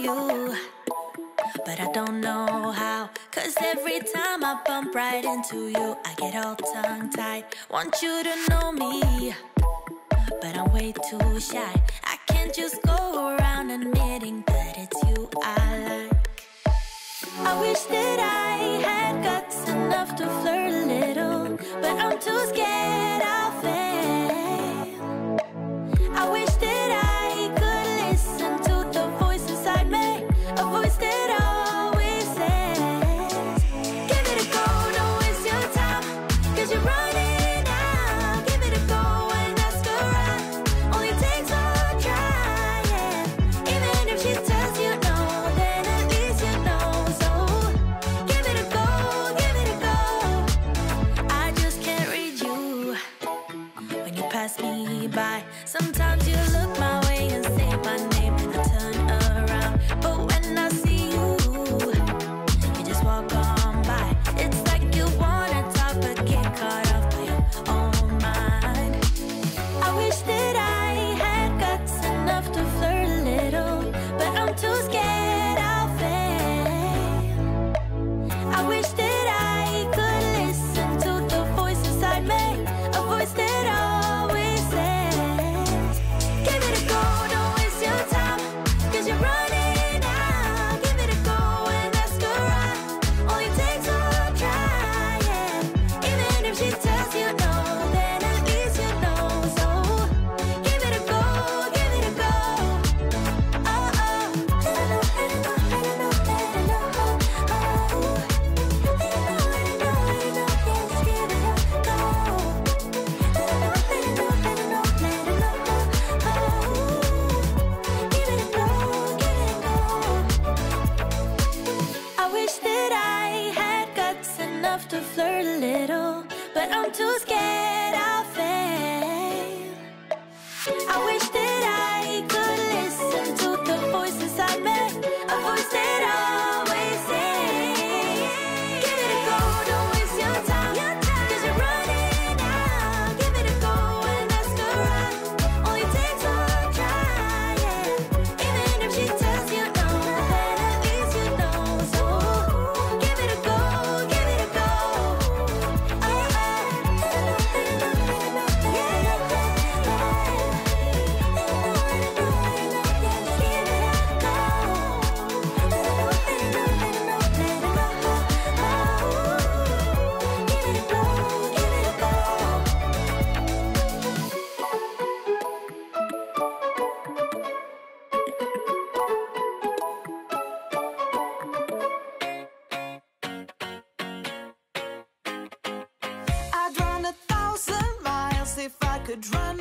you, but I don't know how. 'Cause every time I bump right into you, I get all tongue-tied. Want you to know me, but I'm way too shy. I can't just go around admitting that it's you I like. I wish that I had guts enough to flirt a little, but I'm too scared I'll fail. I wish that I could listen to the voice inside me, a voice that always says, give it a go, don't waste your time, 'cause you're running out. Give it a go and ask around, only takes one try, yeah. Even if she tells you no, then at least you know. So give it a go, give it a go. I just can't read you when you pass me by. Sometimes you look my way and say my name and I turn around, but when I see you, you just walk on by. It's like you wanna talk but get caught off by your own mind. I wish that I had guts enough to flirt a little, but I'm too scared I'll fail. I wish that I could listen to the voice inside me, a voice that always says, give it a go, don't waste your time, 'cause you're running out. Give it a go and ask around, only takes one try, yeah. Even if she tells you no, then at least you know. So give it a go, give it a go. Oh, oh. Let it know, let it know, let it know, let it know. Oh, let it know, let it know, let it know. Yeah, just give it a go. Let it know, let it know, let it know, let it know. Oh, give it a go, give it a go. I wish that I had guts enough to flirt a little, but I'm too scared I'll fail. I wish that I could listen to the voice inside me, a voice that always says, give it a go, don't waste your time, 'cause you're running out. Give it a go and ask around, only takes one try, yeah. Even if she tells you no, then at least you know. So give it a go, give it a go. Oh, oh. Let it know, let it know, let it know, yeah. I'd run 1,000 miles if I could run